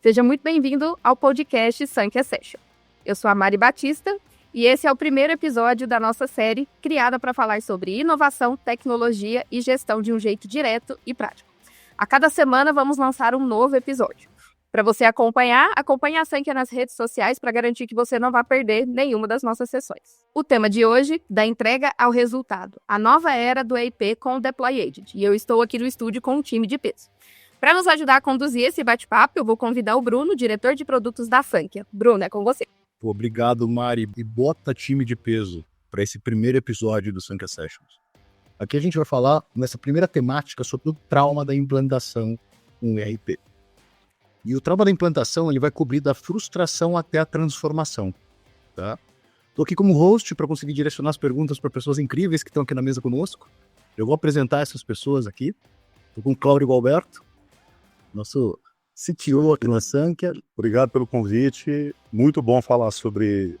Seja muito bem-vindo ao podcast Sankhya Session. Eu sou a Mari Batista e esse é o primeiro episódio da nossa série criada para falar sobre inovação, tecnologia e gestão de um jeito direto e prático. A cada semana vamos lançar um novo episódio. Para você acompanhe a Sankhya nas redes sociais para garantir que você não vai perder nenhuma das nossas sessões. O tema de hoje, da entrega ao resultado, a nova era do EIP com o Deploy Agent. E eu estou aqui no estúdio com um time de peso. Para nos ajudar a conduzir esse bate-papo, eu vou convidar o Bruno, diretor de produtos da Sankhya. Bruno, é com você. Obrigado, Mari. E bota time de peso para esse primeiro episódio do Sankhya Sessions. Aqui a gente vai falar, nessa primeira temática, sobre o trauma da implantação com o ERP. E o trauma da implantação ele vai cobrir da frustração até a transformação. Tá? Estou aqui como host para conseguir direcionar as perguntas para pessoas incríveis que estão aqui na mesa conosco. Eu vou apresentar essas pessoas aqui. Estou com o Cláudio Gualberto, nosso CTO aqui na Sankhya. Obrigado pelo convite. Muito bom falar sobre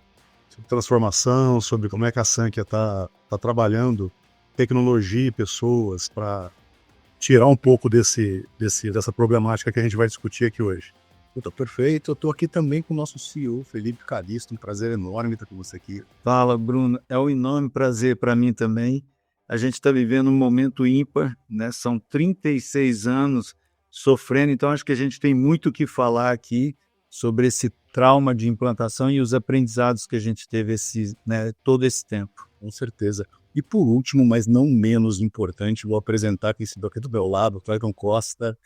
transformação, sobre como é que a Sankhya está trabalhando tecnologia e pessoas para tirar um pouco dessa problemática que a gente vai discutir aqui hoje. Então, perfeito. Eu estou aqui também com o nosso CEO, Felipe Calisto. Um prazer enorme estar com você aqui. Fala, Bruno. É um enorme prazer para mim também. A gente está vivendo um momento ímpar, né? São 36 anos sofrendo, então acho que a gente tem muito o que falar aqui sobre esse trauma de implantação e os aprendizados que a gente teve todo esse tempo. Com certeza. E por último, mas não menos importante, vou apresentar quem se aqui do meu lado, o Clayton Costa,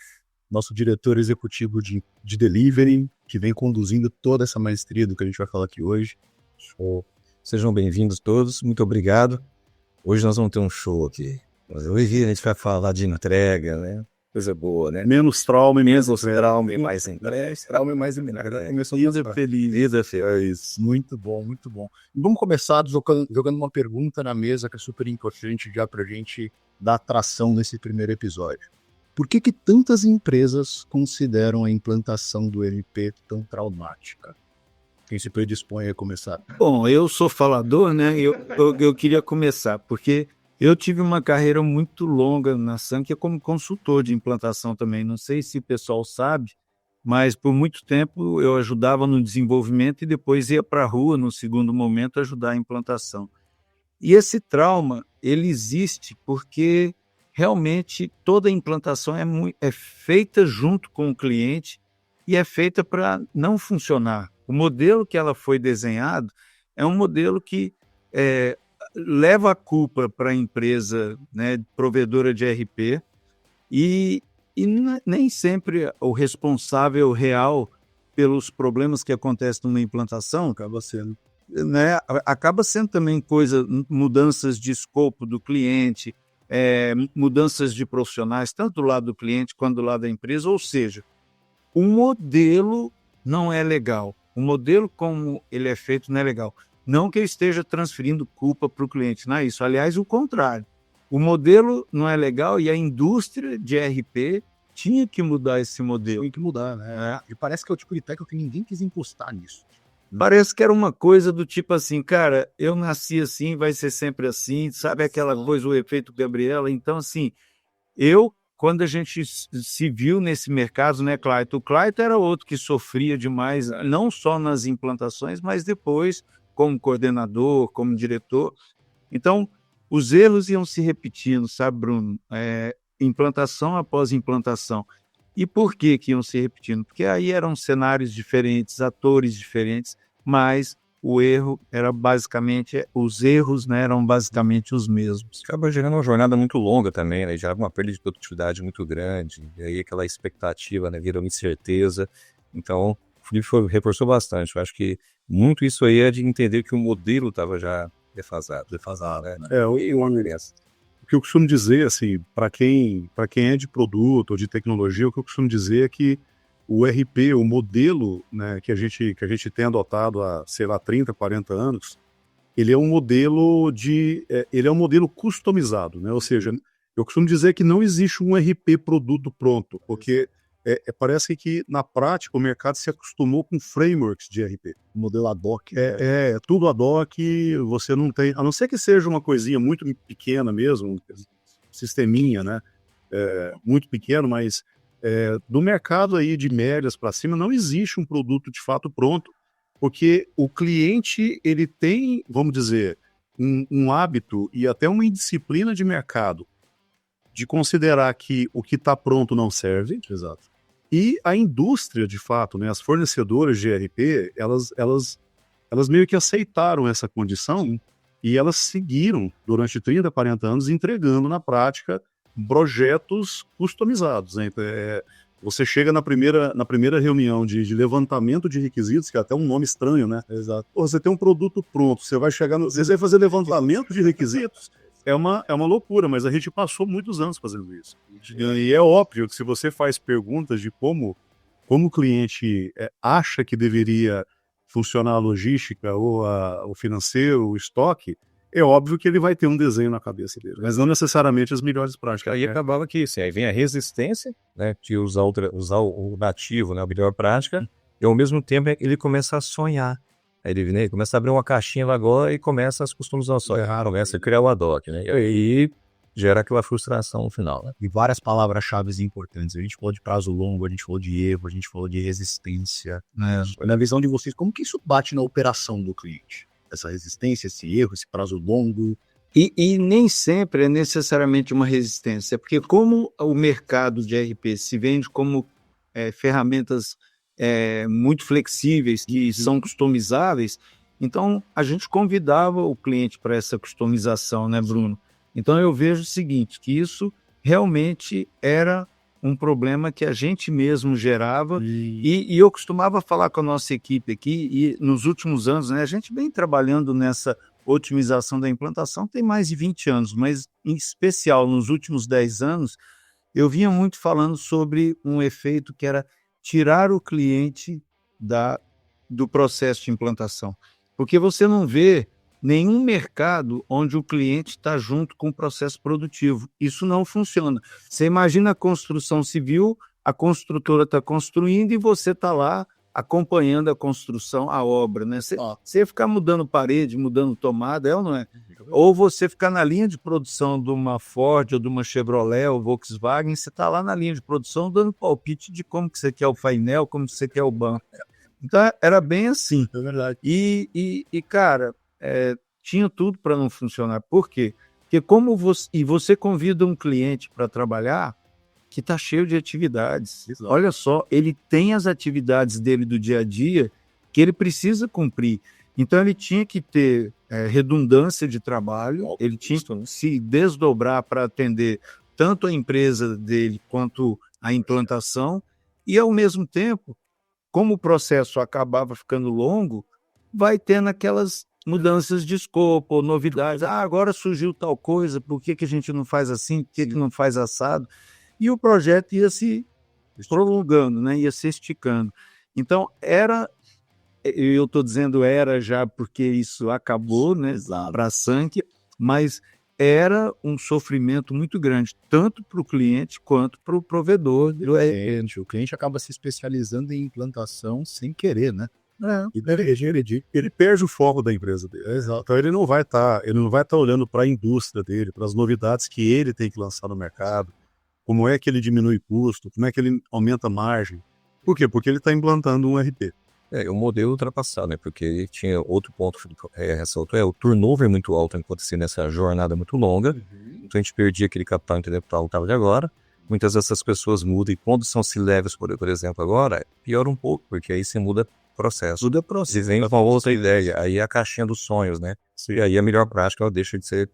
nosso diretor executivo de delivery, que vem conduzindo toda essa maestria do que a gente vai falar aqui hoje. Show. Sejam bem-vindos todos, muito obrigado. Hoje nós vamos ter um show aqui. Hoje a gente vai falar de entrega, né? Coisa boa, né? Menos trauma e menos trauma e mais entrega. Trauma e mais entrega. Vida feliz. Vida feliz. É isso. Muito bom, muito bom. E vamos começar jogando uma pergunta na mesa que é super importante já para a gente dar atração nesse primeiro episódio. Por que tantas empresas consideram a implantação do ERP tão traumática? Quem se predispõe a começar? Bom, eu sou falador, né? Eu queria começar, porque eu tive uma carreira muito longa na Sankhya como consultor de implantação também. Não sei se o pessoal sabe, mas por muito tempo eu ajudava no desenvolvimento e depois ia para a rua, no segundo momento, ajudar a implantação. E esse trauma, ele existe porque realmente toda a implantação é feita junto com o cliente e é feita para não funcionar. O modelo que ela foi desenhado é um modelo que leva a culpa para a empresa, né, provedora de ERP e nem sempre o responsável real pelos problemas que acontecem numa implantação acaba sendo também mudanças de escopo do cliente, mudanças de profissionais, tanto do lado do cliente quanto do lado da empresa, ou seja, o modelo não é legal. O modelo como ele é feito não é legal. Não que eu esteja transferindo culpa para o cliente, não é isso. Aliás, o contrário. O modelo não é legal e a indústria de ERP tinha que mudar esse modelo. Tinha que mudar, né? E parece que é o tipo de técnica que ninguém quis encostar nisso. Parece que era uma coisa do tipo assim, cara, eu nasci assim, vai ser sempre assim, sabe aquela coisa, o efeito Gabriela? Então, assim, quando a gente se viu nesse mercado, né, Clayton? O Clayton era outro que sofria demais, não só nas implantações, mas depois como coordenador, como diretor. Então, os erros iam se repetindo, sabe, Bruno? Implantação após implantação. E por que iam se repetindo? Porque aí eram cenários diferentes, atores diferentes, mas o erro era basicamente, os erros, né, eram basicamente os mesmos. Acaba gerando uma jornada muito longa também, né? Já uma perda de produtividade muito grande, e aí aquela expectativa, né, vira uma incerteza. Então, o Felipe reforçou bastante. Eu acho que muito isso aí é de entender que o modelo estava já defasado. Né? O que eu costumo dizer, assim, para quem é de produto ou de tecnologia, o que eu costumo dizer é que o RP, o modelo, né, que a gente tem adotado há, sei lá, 30, 40 anos, ele é um modelo customizado, né? Ou seja, eu costumo dizer que não existe um RP produto pronto, porque parece que na prática o mercado se acostumou com frameworks de RP. Modelo ad hoc. É tudo ad hoc, você não tem, a não ser que seja uma coisinha muito pequena mesmo, sisteminha, né? Muito pequeno, mas do mercado aí de médias para cima, não existe um produto de fato pronto, porque o cliente ele tem, vamos dizer, um hábito e até uma indisciplina de mercado de considerar que o que está pronto não serve. Exato. E a indústria, de fato, né, as fornecedoras de ERP, elas meio que aceitaram essa condição e elas seguiram durante 30, 40 anos entregando na prática projetos customizados, né? Você chega na primeira reunião de levantamento de requisitos, que é até um nome estranho, né? Exato. Pô, você tem um produto pronto, você vai chegar você vai fazer levantamento de requisitos. É uma loucura, mas a gente passou muitos anos fazendo isso. E é óbvio que se você faz perguntas de como o cliente acha que deveria funcionar a logística ou o financeiro, o estoque, é óbvio que ele vai ter um desenho na cabeça dele, mas não necessariamente as melhores práticas. Aí acabava que isso, aí vem a resistência, né, de usar o nativo, né, a melhor prática, e ao mesmo tempo ele começa a sonhar. Aí ele começa a abrir uma caixinha lá agora e começa as customizações, começa a criar o ad hoc, né, e aí gera aquela frustração no final, né. E várias palavras-chave importantes. A gente falou de prazo longo, a gente falou de erro, a gente falou de resistência. Na visão de vocês, como que isso bate na operação do cliente? Essa resistência, esse erro, esse prazo longo. E nem sempre é necessariamente uma resistência, porque como o mercado de ERP se vende como ferramentas muito flexíveis, que são customizáveis, então a gente convidava o cliente para essa customização, né, Bruno? Então eu vejo o seguinte, que isso realmente era um problema que a gente mesmo gerava, e eu costumava falar com a nossa equipe aqui, e nos últimos anos, né, a gente vem trabalhando nessa otimização da implantação tem mais de 20 anos, mas em especial nos últimos 10 anos, eu vinha muito falando sobre um efeito que era tirar o cliente do processo de implantação, porque você não vê nenhum mercado onde o cliente está junto com o processo produtivo. Isso não funciona. Você imagina a construção civil, a construtora está construindo e você está lá acompanhando a construção, a obra, né? Você ficar mudando parede, mudando tomada, ou não é? Ou você ficar na linha de produção de uma Ford, ou de uma Chevrolet, ou Volkswagen, você está lá na linha de produção dando palpite de como que você quer o painel, como que você quer o banco. Então, era bem assim. É verdade. E cara, tinha tudo para não funcionar. Por quê? Porque você convida um cliente para trabalhar que está cheio de atividades. Exato. Olha só, ele tem as atividades dele do dia a dia que ele precisa cumprir. Então ele tinha que ter redundância de trabalho, ele tinha que se desdobrar para atender tanto a empresa dele quanto a implantação, e ao mesmo tempo, como o processo acabava ficando longo, vai tendo aquelas mudanças de escopo, novidades. Agora surgiu tal coisa, por que a gente não faz assim, por que não faz assado? E o projeto ia se prolongando, né? Ia se esticando. Então, eu estou dizendo era já porque isso acabou, né? Para a Sank, mas era um sofrimento muito grande, tanto para o cliente quanto para o provedor. O cliente acaba se especializando em implantação sem querer, né? E ele perde o foco da empresa dele. Exato. Então ele não vai estar olhando para a indústria dele, para as novidades que ele tem que lançar no mercado, como é que ele diminui custo, como é que ele aumenta a margem. Por quê? Porque ele está implantando um RP. O modelo ultrapassado, né? Porque tinha outro ponto que ressaltou, o turnover muito alto acontecia nessa jornada muito longa, então a gente perdia aquele capital intelectual que estava de agora. Muitas dessas pessoas mudam, e quando são C-levels, por exemplo, agora, piora um pouco, porque aí você muda processo. Tudo é processo. E vem uma outra ideia, aí é a caixinha dos sonhos, né? E aí a melhor prática ela deixa de ser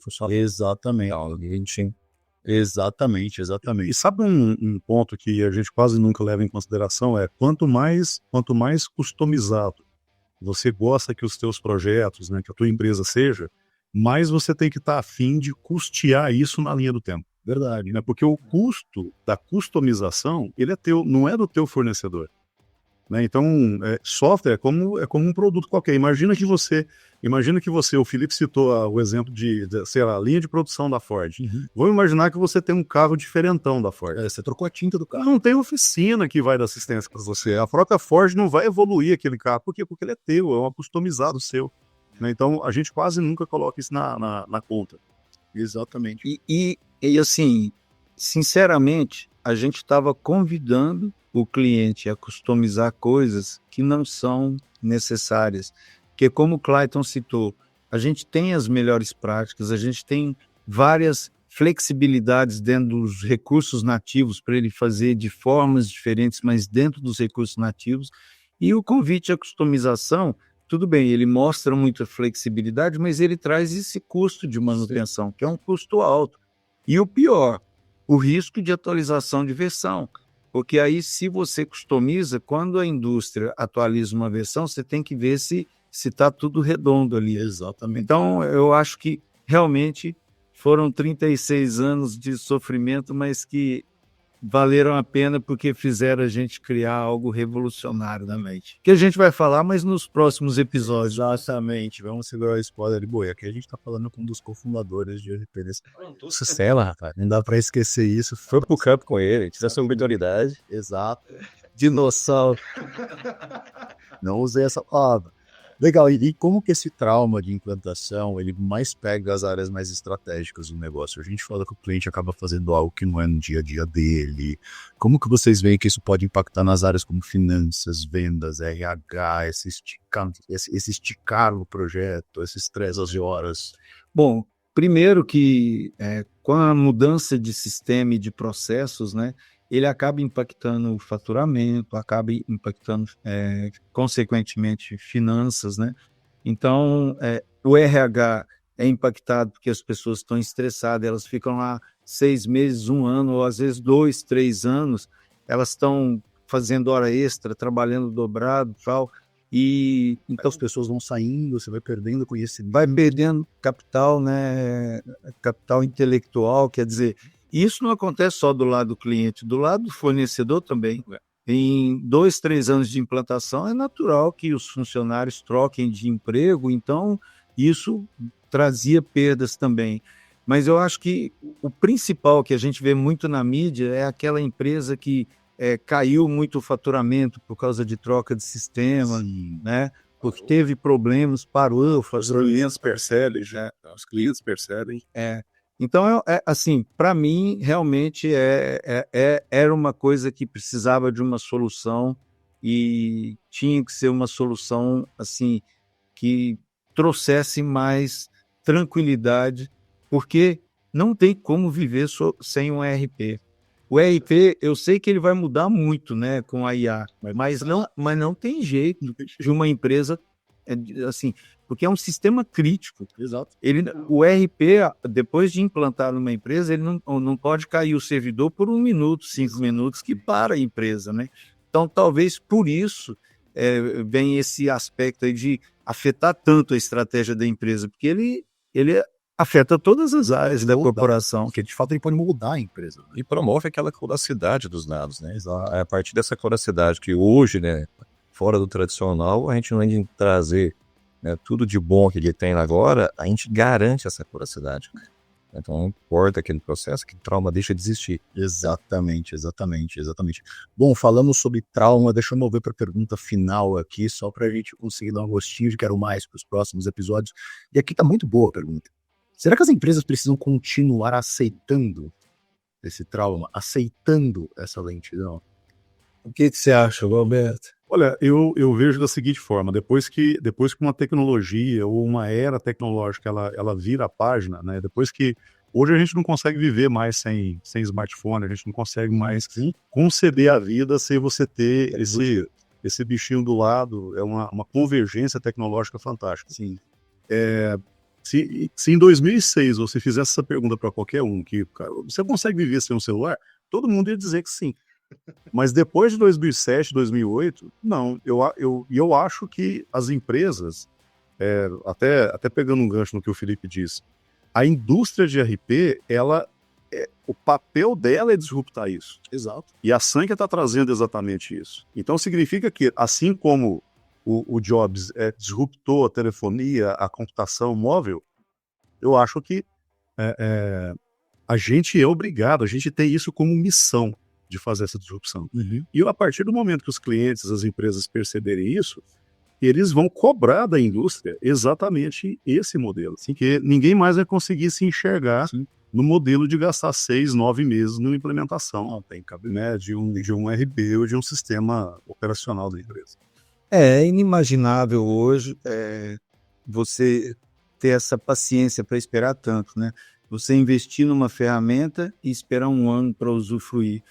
funcional. Exatamente. Então, a gente... Exatamente. E sabe um ponto que a gente quase nunca leva em consideração quanto mais customizado você gosta que os teus projetos, né, que a tua empresa seja, mais você tem que estar afim de custear isso na linha do tempo. Verdade. Né? Porque o custo da customização, ele é teu, não é do teu fornecedor. Né? Então, software é como um produto qualquer. Imagina que você, o Felipe citou o exemplo de sei lá, linha de produção da Ford. Vamos imaginar que você tem um carro diferentão da Ford. Você trocou a tinta do carro. Não tem oficina que vai dar assistência para você. A própria Ford não vai evoluir aquele carro. Por quê? Porque ele é teu, é um customizado seu. Né? Então, a gente quase nunca coloca isso na conta. Exatamente. E assim, sinceramente, a gente estava convidando o cliente a customizar coisas que não são necessárias. Porque, como o Clayton citou, a gente tem as melhores práticas, a gente tem várias flexibilidades dentro dos recursos nativos para ele fazer de formas diferentes, mas dentro dos recursos nativos. E o convite à customização, tudo bem, ele mostra muita flexibilidade, mas ele traz esse custo de manutenção, que é um custo alto. E o pior, o risco de atualização de versão. Porque aí, se você customiza, quando a indústria atualiza uma versão, você tem que ver se está tudo redondo ali. Exatamente. Então, eu acho que realmente foram 36 anos de sofrimento, mas que valeram a pena porque fizeram a gente criar algo revolucionário na mente. Que a gente vai falar, mas nos próximos episódios. Exatamente. Vamos segurar o spoiler de boi. Aqui a gente tá falando com um dos cofundadores de RP desse. Sucela, rapaz. Não dá pra esquecer isso. Foi pro campo com ele, tive essa oportunidade. Exato. Dinossauro. Não usei essa palavra. Legal, e como que esse trauma de implantação, ele mais pega as áreas mais estratégicas do negócio? A gente fala que o cliente acaba fazendo algo que não é no dia a dia dele. Como que vocês veem que isso pode impactar nas áreas como finanças, vendas, RH, esse esticar no projeto, esses 13 horas? Bom, primeiro que com a mudança de sistema e de processos, né, ele acaba impactando o faturamento, acaba impactando, consequentemente, finanças, né? Então, o RH é impactado porque as pessoas estão estressadas, elas ficam lá 6 meses, 1 ano, ou às vezes 2, 3 anos, elas estão fazendo hora extra, trabalhando dobrado e tal, e Então as pessoas vão saindo, você vai perdendo conhecimento. vai perdendo capital, né? Capital intelectual, quer dizer, isso não acontece só do lado do cliente, do lado do fornecedor também. Em 2, 3 anos de implantação, é natural que os funcionários troquem de emprego, então isso trazia perdas também. Mas eu acho que o principal que a gente vê muito na mídia é aquela empresa que caiu muito o faturamento por causa de troca de sistema, Sim. né? Porque teve problemas, parou. Os clientes percebem, já. Os clientes percebem. Então, assim, para mim, realmente era uma coisa que precisava de uma solução e tinha que ser uma solução, assim, que trouxesse mais tranquilidade, porque não tem como viver sem um ERP. O ERP, eu sei que ele vai mudar muito, né, com a IA, mas não tem jeito de uma empresa, assim, porque é um sistema crítico. Exato. O ERP, depois de implantar numa empresa, ele não pode cair o servidor por 1 minuto, 5 minutos, que para a empresa, né? Então, talvez por isso vem esse aspecto aí de afetar tanto a estratégia da empresa, porque ele afeta todas as áreas da corporação. Porque de fato ele pode mudar a empresa. E promove aquela curacidade dos dados, né? É a partir dessa curacidade que hoje, né, fora do tradicional, a gente não tem que trazer, né, tudo de bom que ele tem agora, a gente garante essa curacidade. Então não importa aquele processo, que trauma deixa de existir. Exatamente. Bom, falamos sobre trauma, deixa eu mover para a pergunta final aqui, só para a gente conseguir dar um gostinho de quero mais para os próximos episódios. E aqui tá muito boa a pergunta. Será que as empresas precisam continuar aceitando esse trauma, aceitando essa lentidão? O que você acha, Roberto? Olha, eu vejo da seguinte forma, depois que uma tecnologia ou uma era tecnológica ela vira a página, né? Depois que hoje a gente não consegue viver mais sem smartphone, a gente não consegue mais conceber a vida sem você ter esse bichinho do lado, é uma convergência tecnológica fantástica. Sim. Se em 2006 você fizesse essa pergunta para qualquer um, que cara, você consegue viver sem um celular? Todo mundo ia dizer que sim. Mas depois de 2007, 2008, não. Eu acho que as empresas, até pegando um gancho no que o Felipe disse, a indústria de RP, o papel dela é disruptar isso. Exato. E a Sankhya está trazendo exatamente isso. Então significa que, assim como o Jobs disruptou a telefonia, a computação móvel, eu acho que a gente é obrigado, a gente tem isso como missão de fazer essa disrupção. Uhum. E a partir do momento que os clientes, as empresas perceberem isso, eles vão cobrar da indústria exatamente esse modelo. Assim, que ninguém mais vai conseguir se enxergar no modelo de gastar 6, 9 meses numa implementação, Não tem cabimento. né, de um RP ou de um sistema operacional da empresa. É inimaginável hoje você ter essa paciência para esperar tanto, né? Você investir numa ferramenta e esperar um ano para usufruir.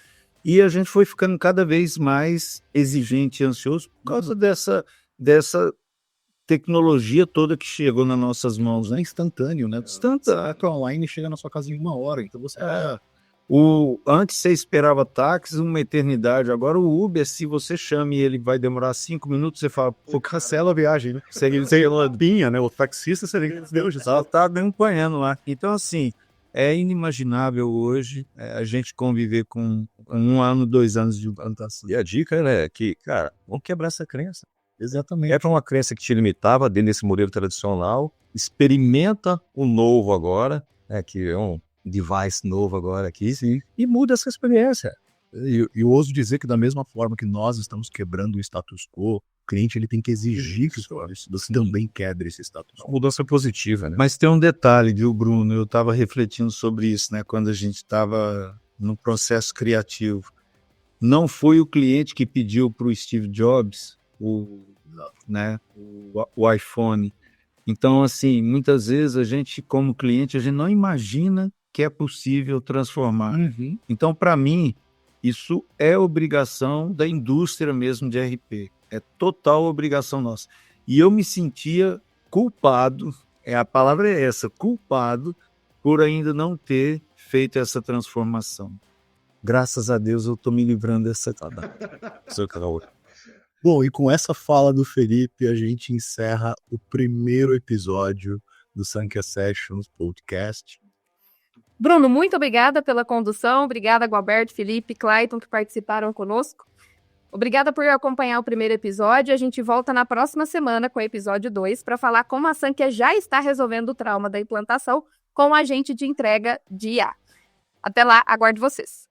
E a gente foi ficando cada vez mais exigente e ansioso por causa dessa tecnologia toda que chegou nas nossas mãos, né? É instantâneo, né? Instantâneo. Online chega na sua casa em 1 hora, então você... Antes você esperava táxi uma eternidade, agora o Uber, se você chama e ele vai demorar 5 minutos, você fala, pô, cancela a viagem, né? Você pinha, né, o taxista, você liga, Deus, já tá acompanhando lá. Então, assim, é inimaginável hoje a gente conviver com 1 ano, 2 anos de implantação. E a dica, né, é que, cara, vamos quebrar essa crença. Exatamente. É para uma crença que te limitava dentro desse modelo tradicional, experimenta o novo agora, né, que é um device novo agora aqui, Sim. e muda essa experiência. Eu ouso dizer que da mesma forma que nós estamos quebrando o status quo, o cliente ele tem que exigir que você também quebre esse status Uma quo. mudança positiva, né? Mas tem um detalhe, viu, Bruno? Eu estava refletindo sobre isso, né? Quando a gente estava no processo criativo. Não foi o cliente que pediu para o Steve Jobs o iPhone. Então, assim, muitas vezes a gente, como cliente, a gente não imagina que é possível transformar. Então, para mim, isso é obrigação da indústria mesmo de RP. É total obrigação nossa. E eu me sentia culpado, a palavra é essa, culpado, por ainda não ter feito essa transformação. Graças a Deus eu estou me livrando dessa... Bom, e com essa fala do Felipe, a gente encerra o primeiro episódio do Sankhya Sessions Podcast. Bruno, muito obrigada pela condução. Obrigada, Gualberto, Felipe, Clayton, que participaram conosco. Obrigada por acompanhar o primeiro episódio. A gente volta na próxima semana com o episódio 2 para falar como a Sankhya já está resolvendo o trauma da implantação com o agente de entrega de IA. Até lá, aguardo vocês.